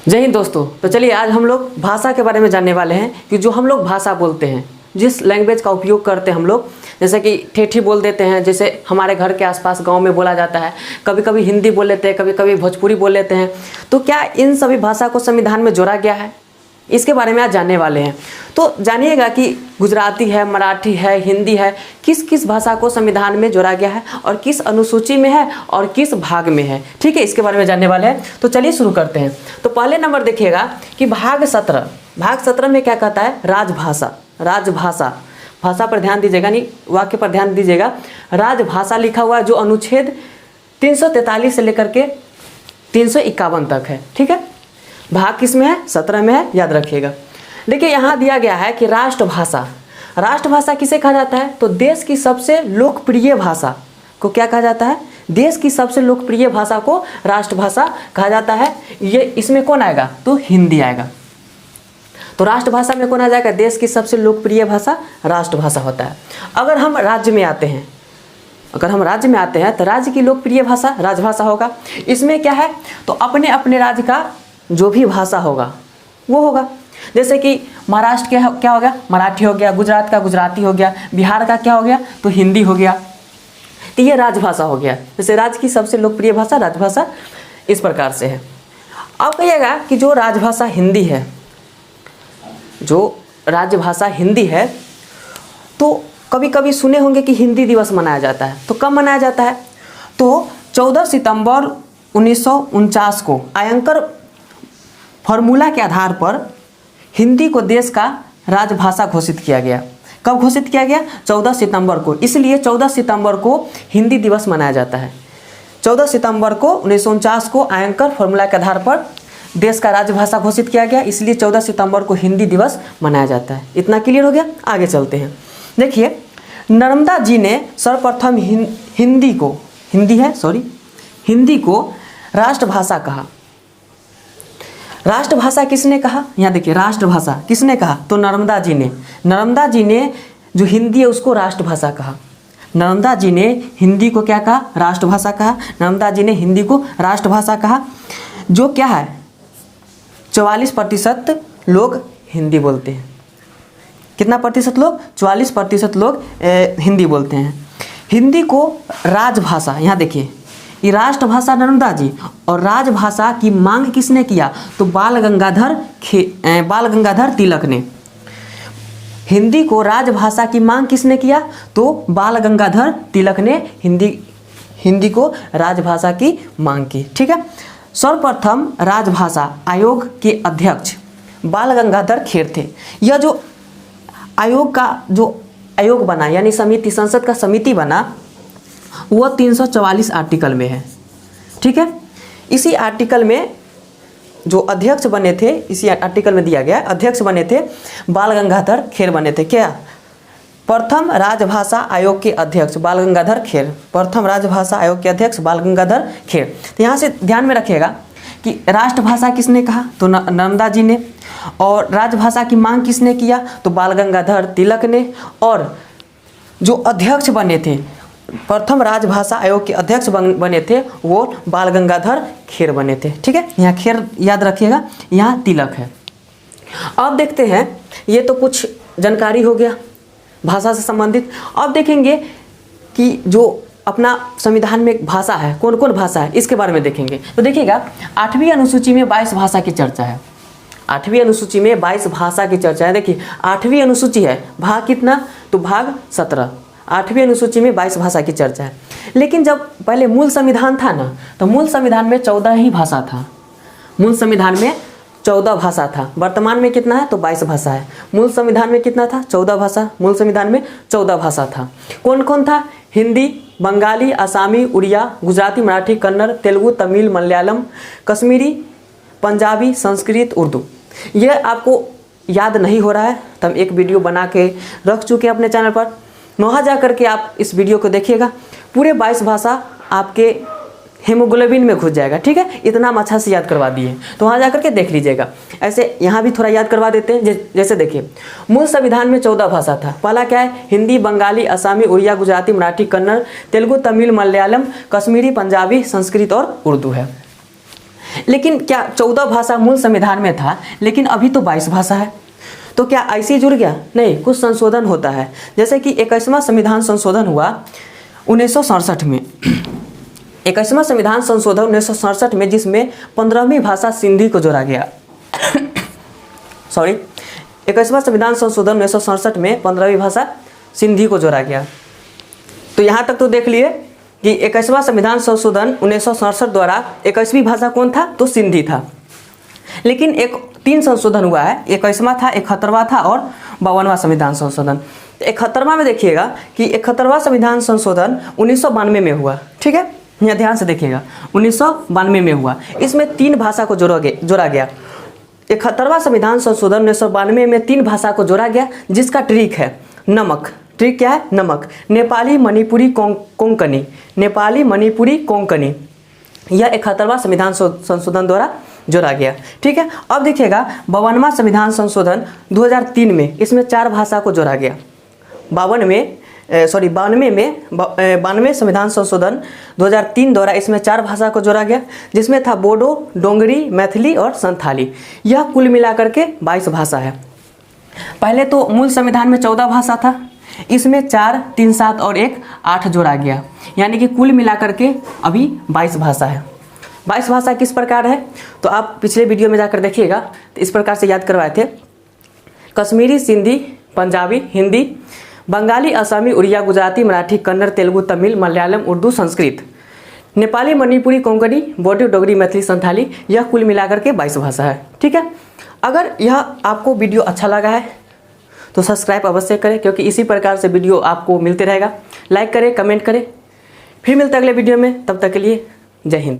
जय हिंद दोस्तों। तो चलिए आज हम लोग भाषा के बारे में जानने वाले हैं कि जो हम लोग भाषा बोलते हैं, जिस लैंग्वेज का उपयोग करते हैं हम लोग, जैसे कि ठेठी बोल देते हैं, जैसे हमारे घर के आसपास गांव में बोला जाता है, कभी कभी हिंदी बोल लेते हैं, कभी कभी भोजपुरी बोल लेते हैं। तो क्या इन सभी भाषा को संविधान में जोड़ा गया है, इसके बारे में आज जानने वाले हैं। तो जानिएगा कि गुजराती है, मराठी है, हिंदी है, किस किस भाषा को संविधान में जोड़ा गया है और किस अनुसूची में है और किस भाग में है। ठीक है, इसके बारे में जानने वाले हैं। तो चलिए शुरू करते हैं। तो पहले नंबर देखिएगा कि भाग 17 में क्या कहता है, राजभाषा। राजभाषा, भाषा पर ध्यान दीजिएगा, नहीं वाक्य पर ध्यान दीजिएगा। राजभाषा लिखा हुआ जो अनुच्छेद 343 से लेकर के 351 तक है। ठीक है, भाग किस में है, 17 में है, याद रखिएगा। देखिए यहाँ दिया गया है कि राष्ट्रभाषा। राष्ट्रभाषा किसे कहा जाता है, तो देश की सबसे लोकप्रिय भाषा को क्या कहा जाता है, देश की सबसे लोकप्रिय भाषा को राष्ट्रभाषा कहा जाता है। ये इसमें कौन आएगा, तो हिंदी आएगा। तो राष्ट्रभाषा में कौन आ जाएगा, देश की सबसे लोकप्रिय भाषा राष्ट्रभाषा होता है। अगर हम राज्य में आते हैं, तो राज्य की लोकप्रिय भाषा राजभाषा होगा। इसमें क्या है, तो अपने अपने राज्य का जो भी भाषा होगा वो होगा। जैसे कि महाराष्ट्र के क्या हो गया, मराठी हो गया, गुजरात का गुजराती हो गया, बिहार का क्या हो गया, तो हिंदी हो गया। तो ये राजभाषा हो गया। जैसे राज्य की सबसे लोकप्रिय भाषा राजभाषा इस प्रकार से है। अब कहिएगा कि जो राजभाषा हिंदी है, जो राजभाषा हिंदी है, तो कभी कभी सुने होंगे कि हिंदी दिवस मनाया जाता है। तो कब मनाया जाता है, तो 14 सितंबर 1949 को आयंकर फॉर्मूला के आधार पर हिंदी को देश का राजभाषा घोषित किया गया। कब घोषित किया गया, 14 सितंबर को। इसलिए 14 सितंबर को हिंदी दिवस मनाया जाता है। 14 सितंबर को 1949 को आयंकर फॉर्मूला के आधार पर देश का राजभाषा घोषित किया गया, इसलिए 14 सितंबर को हिंदी दिवस मनाया जाता है। इतना क्लियर हो गया। आगे चलते हैं। देखिए नर्मदा जी ने सर्वप्रथम हिंदी को राष्ट्रभाषा कहा। राष्ट्रभाषा किसने कहा, यहाँ देखिए राष्ट्रभाषा किसने कहा, तो नर्मदा जी ने जो हिंदी है उसको राष्ट्रभाषा कहा। नर्मदा जी ने हिंदी को क्या कहा, राष्ट्रभाषा कहा। नर्मदा जी ने हिंदी को राष्ट्रभाषा कहा। जो क्या है, 44% लोग हिंदी बोलते हैं। कितना प्रतिशत लोग, 44% लोग हिंदी बोलते हैं। हिंदी को राजभाषा, यहाँ देखिए ये राष्ट्रभाषा नर्मदा जी, और राजभाषा की मांग किसने किया, तो बाल गंगाधर तिलक ने। हिंदी को राजभाषा की मांग किसने किया, तो बाल गंगाधर तिलक ने हिंदी को राजभाषा की मांग की। ठीक है, सर्वप्रथम राजभाषा आयोग के अध्यक्ष बाल गंगाधर खेर थे। यह जो आयोग बना, यानी समिति, संसद का समिति बना, वो 344 आर्टिकल में है। ठीक है, इसी आर्टिकल में जो अध्यक्ष बने थे, इसी आर्टिकल में दिया गया अध्यक्ष बने थे बाल गंगाधर खेर बने थे। क्या, प्रथम राजभाषा आयोग के अध्यक्ष बाल गंगाधर खेर। प्रथम राजभाषा आयोग के अध्यक्ष बाल गंगाधर खेर। तो यहाँ से ध्यान में रखिएगा कि राष्ट्रभाषा किसने कहा, तो नर्मदा जी ने, और राजभाषा की मांग किसने किया, तो बाल गंगाधर तिलक ने, और जो अध्यक्ष बने थे, प्रथम राजभाषा आयोग के अध्यक्ष बने थे, वो बाल गंगाधर खेर बने थे। ठीक है, यहाँ खेर याद रखिएगा, यहाँ तिलक है। अब देखते हैं, ये तो कुछ जानकारी हो गया भाषा से संबंधित। अब देखेंगे कि जो अपना संविधान में भाषा है, कौन कौन भाषा है, इसके बारे में देखेंगे। तो देखिएगा 8वीं अनुसूची में 22 भाषा की चर्चा है। 8वीं अनुसूची में 22 भाषा की चर्चा है। देखिए 8वीं अनुसूची है, भाग कितना, तो भाग 17। 8वीं अनुसूची में 22 भाषा की चर्चा है। लेकिन जब पहले मूल संविधान था ना, तो मूल संविधान में 14 ही भाषा था। मूल संविधान में 14 भाषा था। वर्तमान में कितना है, तो 22 भाषा है। मूल संविधान में कितना था, 14 भाषा। मूल संविधान में 14 भाषा था। कौन कौन था, हिंदी, बंगाली, असमी, उड़िया, गुजराती, मराठी, कन्नड़, तेलुगु, तमिल, मलयालम, कश्मीरी, पंजाबी, संस्कृत, उर्दू। ये आपको याद नहीं हो रहा है तो हम एक वीडियो बना के रख चुके हैं अपने चैनल पर, वहाँ जा करके आप इस वीडियो को देखिएगा। पूरे 22 भाषा आपके हेमोग्लोबिन में घुस जाएगा। ठीक है, इतना हम अच्छा से याद करवा दिए, तो वहाँ जा करके देख लीजिएगा। ऐसे यहाँ भी थोड़ा याद करवा देते हैं। जैसे देखिए मूल संविधान में 14 भाषा था। पहला क्या है, हिंदी, बंगाली, असमी, उड़िया, गुजराती, मराठी, कन्नड़, तेलुगु, तमिल, मलयालम, कश्मीरी, पंजाबी, संस्कृत और उर्दू है। लेकिन क्या 14 भाषा मूल संविधान में था, लेकिन अभी तो 22 भाषा है। तो क्या ऐसे जुड़ गया? नहीं, कुछ संशोधन होता है। जैसे कि 21वां संविधान संशोधन हुआ 1967 में। 21वां संविधान संशोधन 1967 में, जिसमें 15वीं भाषा सिंधी को जोड़ा गया। सॉरी, 21वां संविधान संशोधन 1967 में 15वीं भाषा सिंधी को जोड़ा गया। तो यहाँ तक तो देख लिए कि 21वां संविधान संशोधन 1967 द्वारा 21वीं भाषा कौन था? तो सिंधी था। लेकिन 3 संशोधन हुआ है, 21वां था, 71वां था और 52वां संविधान संशोधन। 71वां में देखिएगा कि 71वां संविधान संशोधन 1992 में हुआ। ठीक है, यहाँ ध्यान से देखिएगा, 1992 में हुआ। इसमें 3 भाषा को जोड़ा गया। 71वां संविधान संशोधन 1992 में 3 भाषा को जोड़ा गया, जिसका ट्रिक है नमक। ट्रिक क्या है? नमक। नेपाली, मणिपुरी, कोंकणी। नेपाली, मणिपुरी, कोंकणी, यह 71वां संविधान संशोधन द्वारा जोड़ा गया। ठीक है, अब देखिएगा 52वां संविधान संशोधन 2003 में, इसमें 4 भाषा को जोड़ा गया। 92वें संविधान संशोधन 2003 द्वारा इसमें 4 भाषा को जोड़ा गया, जिसमें था बोडो, डोंगरी, मैथिली और संथाली। यह कुल मिलाकर के 22 भाषा है। पहले तो मूल संविधान में 14 भाषा था, इसमें 4, 3, 7 और 1, 8 जोड़ा गया, यानी कि कुल मिलाकर के अभी 22 भाषा है। 22 भाषा किस प्रकार है तो आप पिछले वीडियो में जाकर देखिएगा, तो इस प्रकार से याद करवाए थे। कश्मीरी, सिंधी, पंजाबी, हिंदी, बंगाली, असमी, उड़िया, गुजराती, मराठी, कन्नड़, तेलुगु, तमिल, मलयालम, उर्दू, संस्कृत, नेपाली, मणिपुरी, कोंकणी, बोडो, डोगरी, मैथिली, संथाली, यह कुल मिलाकर के 22 भाषा है। ठीक है, अगर यह आपको वीडियो अच्छा लगा है तो सब्सक्राइब अवश्य करें, क्योंकि इसी प्रकार से वीडियो आपको मिलते रहेगा। लाइक करें, कमेंट करें। फिर मिलते हैं अगले वीडियो में, तब तक के लिए जय हिंद।